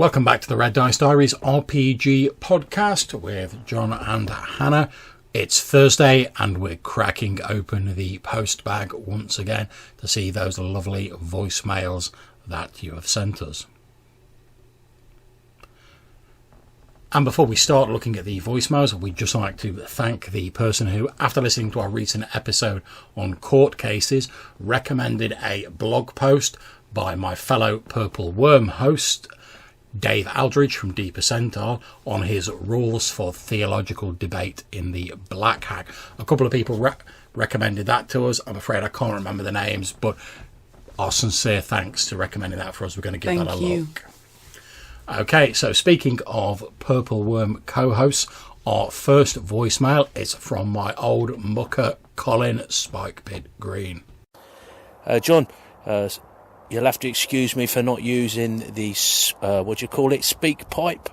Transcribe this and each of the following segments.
Welcome back to the Red Dice Diaries RPG podcast with John and Hannah. It's Thursday and we're cracking open the postbag once again to see those lovely voicemails that you have sent us. And before we start looking at the voicemails, we'd just like to thank the person who, after listening to our recent episode on court cases, recommended a blog post by my fellow Purple Worm host, Dave Aldridge from D Percentile, on his rules for theological debate in the Black Hack. A couple of people recommended that to us. I'm afraid I can't remember the names, but our sincere thanks to recommending that for us. We're going to give that a look. Okay, so speaking of Purple Worm co-hosts, our first voicemail is from my old mucker, Colin Spikepit Green. John, you'll have to excuse me for not using the, Speakpipe.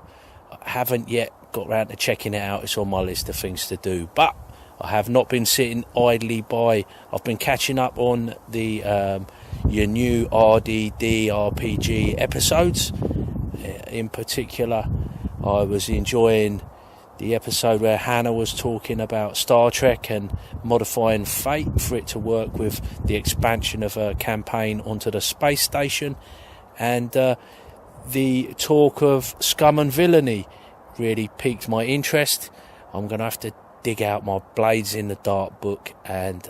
I haven't yet got round to checking it out. It's on my list of things to do. But I have not been sitting idly by. I've been catching up on the your new RDD RPG episodes. In particular, I was enjoying the episode where Hannah was talking about Star Trek and modifying fate for it to work with the expansion of a campaign onto the space station, and the talk of scum and villainy really piqued my interest. I'm going to have to dig out my Blades in the Dark book and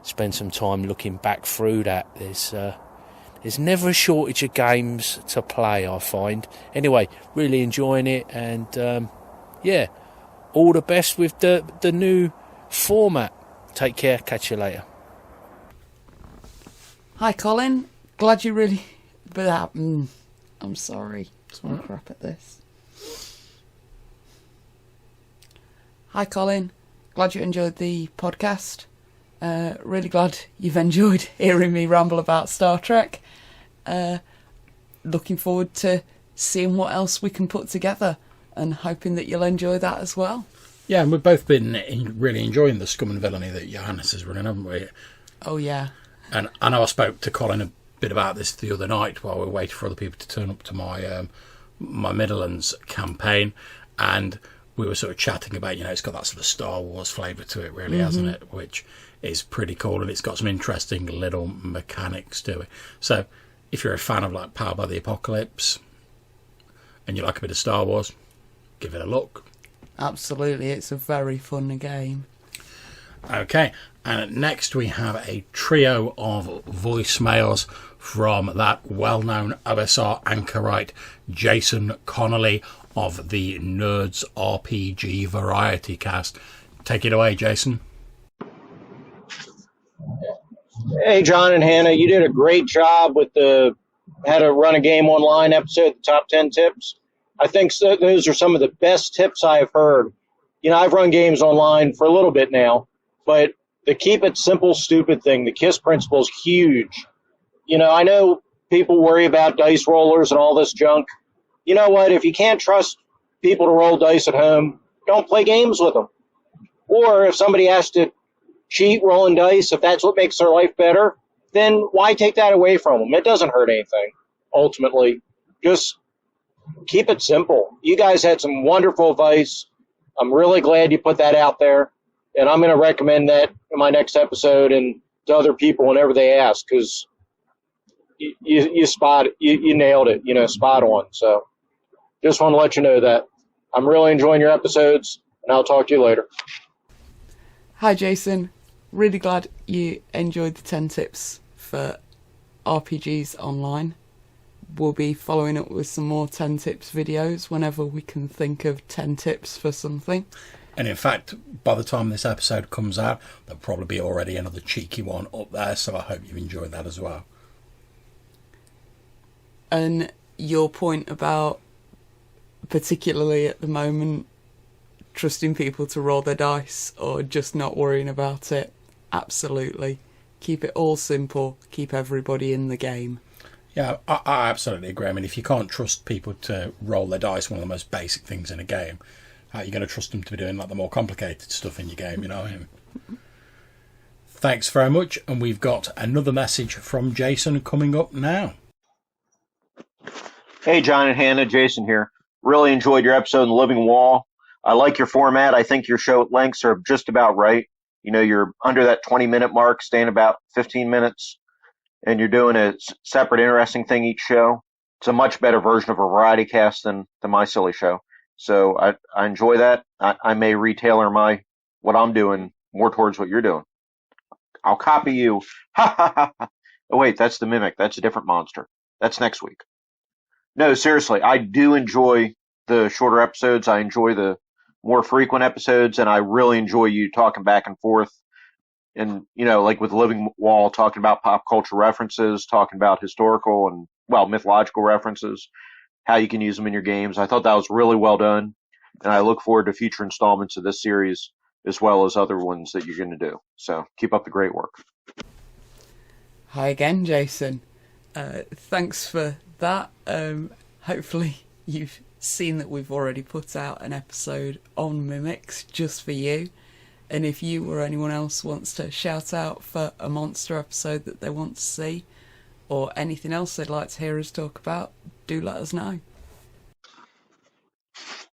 spend some time looking back through that. There's never a shortage of games to play, I find. Anyway, really enjoying it, and yeah, all the best with the new format. Take care, catch you later. Hi Colin, glad you really... I'm sorry, just want to crap at this. Hi Colin, glad you enjoyed the podcast. Really glad you've enjoyed hearing me ramble about Star Trek. Looking forward to seeing what else we can put together and hoping that you'll enjoy that as well. Yeah, and we've both been really enjoying the scum and villainy that Johannes is running, haven't we? Oh, yeah. And I know I spoke to Colin a bit about this the other night while we were waiting for other people to turn up to my my Midlands campaign, and we were sort of chatting about, it's got that sort of Star Wars flavour to it, really, hasn't it? Which is pretty cool, and it's got some interesting little mechanics to it. So if you're a fan of like Powered by the Apocalypse and you like a bit of Star Wars, give it a look. Absolutely, it's a very fun game. Okay, and next we have a trio of voicemails from that well-known OSR anchorite Jason Connolly of the Nerds RPG Variety Cast. Take it away, Jason. Hey, John and Hannah, you did a great job with the how to run a game online episode, the top 10 tips. I think those are some of the best tips I've heard. I've run games online for a little bit now, but the keep it simple, stupid thing, the KISS principle is huge. I know people worry about dice rollers and all this junk. You know what? If you can't trust people to roll dice at home, don't play games with them. Or if somebody has to cheat rolling dice, if that's what makes their life better, then why take that away from them? It doesn't hurt anything, ultimately. Just keep it simple. You guys had some wonderful advice. I'm really glad you put that out there, and I'm going to recommend that in my next episode and to other people whenever they ask, because you nailed it, spot on. So just want to let you know that. I'm really enjoying your episodes, and I'll talk to you later. Hi Jason, really glad you enjoyed the 10 tips for RPGs online. We'll be following up with some more 10 tips videos whenever we can think of 10 tips for something. And in fact, by the time this episode comes out, there'll probably be already another cheeky one up there, so I hope you've enjoyed that as well. And your point about, particularly at the moment, trusting people to roll their dice or just not worrying about it, absolutely. Keep it all simple, keep everybody in the game. Yeah, I absolutely agree. I mean, if you can't trust people to roll their dice, one of the most basic things in a game, how are you going to trust them to be doing like the more complicated stuff in your game, Thanks very much, and we've got another message from Jason coming up now. Hey, John and Hannah, Jason here. Really enjoyed your episode on the Living Wall. I like your format. I think your show lengths are just about right. You're under that 20-minute mark, staying about 15 minutes, and you're doing a separate, interesting thing each show. It's a much better version of a variety cast than my silly show. So I enjoy that. I may retailer what I'm doing more towards what you're doing. I'll copy you. Ha ha ha. Oh, wait, that's the mimic. That's a different monster. That's next week. No, seriously, I do enjoy the shorter episodes. I enjoy the more frequent episodes, and I really enjoy you talking back and forth. And, like with Living Wall, talking about pop culture references, talking about historical and, mythological references, how you can use them in your games. I thought that was really well done, and I look forward to future installments of this series as well as other ones that you're going to do. So keep up the great work. Hi again, Jason. Thanks for that. Hopefully you've seen that we've already put out an episode on mimics just for you. And if you or anyone else wants to shout out for a monster episode that they want to see, or anything else they'd like to hear us talk about, do let us know.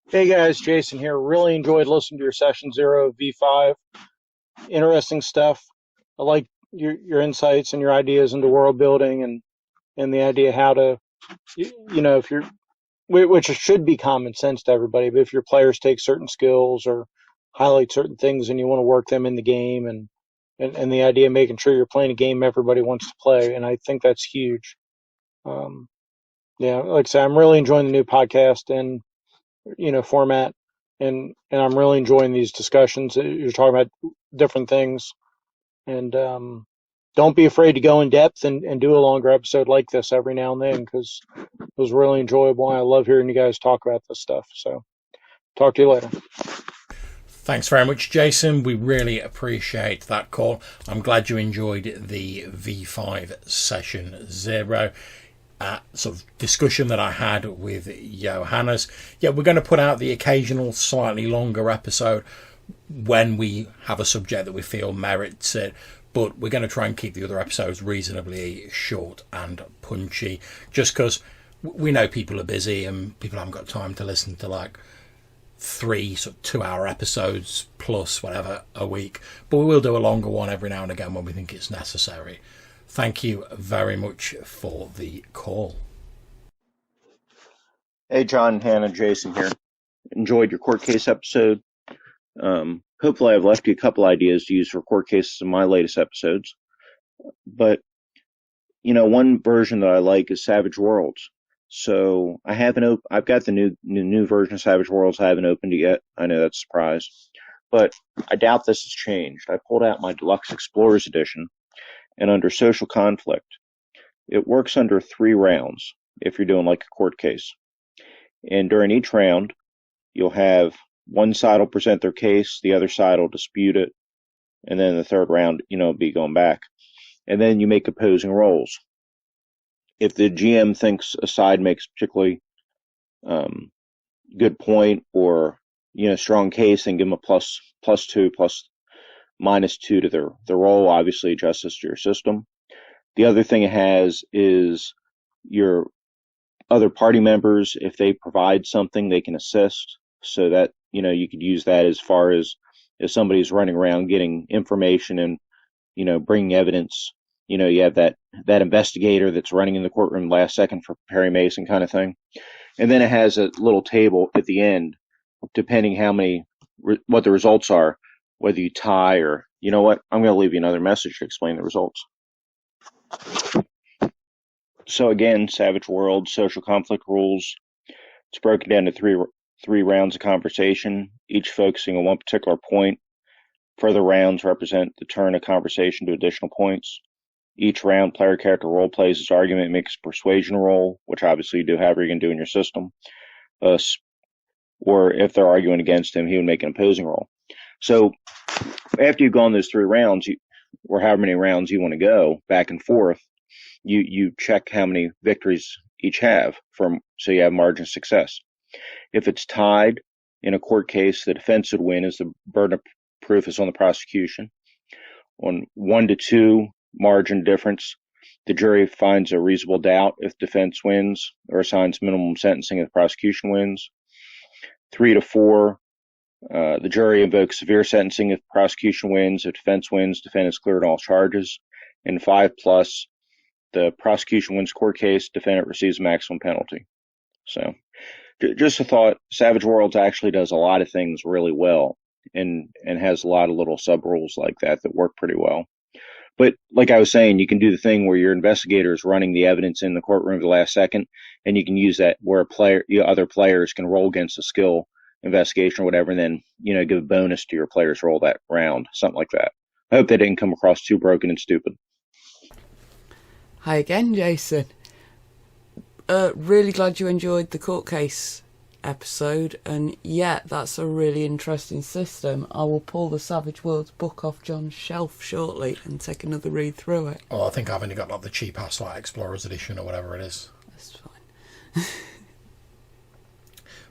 Hey guys, Jason here. Really enjoyed listening to your Session 0 V5. Interesting stuff. I like your insights and your ideas into world building and the idea how to, if you're, which should be common sense to everybody, but if your players take certain skills or highlight certain things and you want to work them in the game and the idea of making sure you're playing a game everybody wants to play. And I think that's huge. Like I said, I'm really enjoying the new podcast and, format. And I'm really enjoying these discussions. You're talking about different things. And don't be afraid to go in depth and do a longer episode like this every now and then, because it was really enjoyable. And I love hearing you guys talk about this stuff. So talk to you later. Thanks very much, Jason. We really appreciate that call. I'm glad you enjoyed the V5 Session 0 sort of discussion that I had with Johannes. Yeah, we're going to put out the occasional slightly longer episode when we have a subject that we feel merits it, but we're going to try and keep the other episodes reasonably short and punchy, just because we know people are busy and people haven't got time to listen to like 3 sort of 2-hour episodes plus whatever a week, but we will do a longer one every now and again when we think it's necessary. Thank you very much for the call. Hey, John, Hannah, Jason here. Enjoyed your court case episode. Hopefully I've left you a couple ideas to use for court cases in my latest episodes. But, one version that I like is Savage Worlds. So I've got the new version of Savage Worlds. I haven't opened it yet. I know that's a surprise. But I doubt this has changed. I pulled out my Deluxe Explorers Edition, and under social conflict, it works under 3 rounds if you're doing like a court case. And during each round, you'll have one side will present their case, the other side will dispute it, and then the third round, be going back. And then you make opposing rolls. If the GM thinks a side makes a particularly good point or strong case, then give them a plus 2, -2 to their roll, obviously adjust this to your system. The other thing it has is your other party members, if they provide something, they can assist, so that you could use that as far as if somebody's running around getting information and bringing evidence. You have that investigator that's running in the courtroom last second for Perry Mason kind of thing. And then it has a little table at the end, depending what the results are, whether you tie or, I'm going to leave you another message to explain the results. So again, Savage World, social conflict rules. It's broken down to three rounds of conversation, each focusing on one particular point. Further rounds represent the turn of conversation to additional points. Each round, player character role plays his argument, makes a persuasion roll, which obviously you do however you can do in your system. Or if they're arguing against him, he would make an opposing roll. So after you've gone those 3 rounds, or however many rounds you want to go back and forth, you check how many victories each have, so you have margin of success. If it's tied in a court case, the defense would win as the burden of proof is on the prosecution. On 1 to 2 margin difference, the jury finds a reasonable doubt if defense wins, or assigns minimum sentencing if the prosecution wins. 3 to 4, the jury invokes severe sentencing if the prosecution wins. If defense wins, defendant is cleared on all charges. And 5 plus, the prosecution wins court case, defendant receives a maximum penalty. So, just a thought, Savage Worlds actually does a lot of things really well, and has a lot of little sub rules like that work pretty well. But like I was saying, you can do the thing where your investigator is running the evidence in the courtroom at the last second, and you can use that where other players can roll against a skill investigation or whatever, and then give a bonus to your players roll that round, something like that. I hope that didn't come across too broken and stupid. Hi again, Jason. Really glad you enjoyed the court case episode, and yeah, that's a really interesting system. I will pull the Savage Worlds book off John's shelf shortly and take another read through it. Oh, I think I've only got like the cheap ass like Explorers edition or whatever it is. That's fine.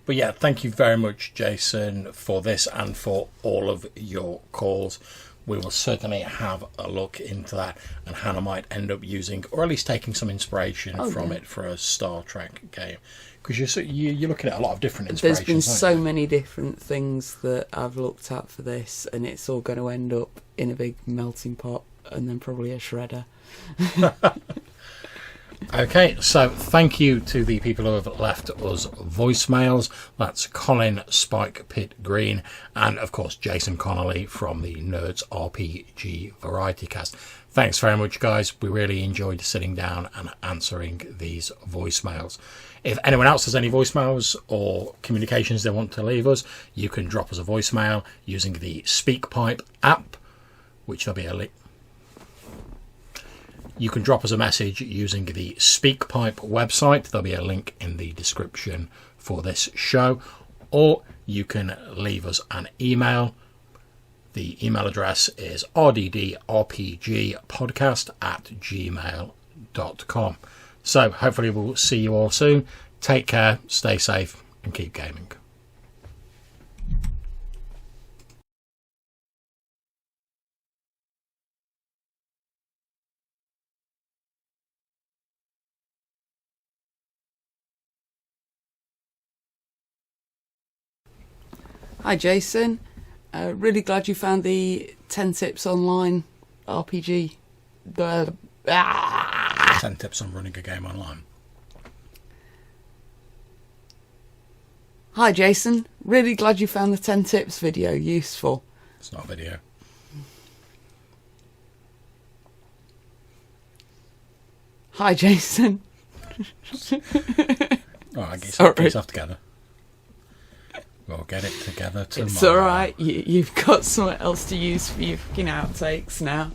But yeah, thank you very much, Jason, for this and for all of your calls. We will certainly have a look into that, and Hannah might end up using, or at least taking some inspiration from it for a Star Trek game. Because you're looking at a lot of different inspirations. There's been so many different things that I've looked at for this, and it's all going to end up in a big melting pot, and then probably a shredder. Okay, so thank you to the people who have left us voicemails. That's Colin, Spikepit Green, and of course Jason Connolly from the Nerds RPG Variety Cast. Thanks very much, guys. We really enjoyed sitting down and answering these voicemails. If anyone else has any voicemails or communications they want to leave us, you can drop us a voicemail using the Speakpipe app, which there'll be a link. You can drop us a message using the Speakpipe website. There'll be a link in the description for this show. Or you can leave us an email. The email address is rddrpgpodcast@gmail.com. So hopefully we'll see you all soon. Take care, stay safe, and keep gaming. Hi Jason, really glad you found the 10 tips online RPG. 10 tips on running a game online. Hi Jason, really glad you found the 10 tips video useful. It's not a video. Hi Jason. Alright, get yourself together. We'll get it together tomorrow. It's alright, you've got something else to use for your fucking outtakes now.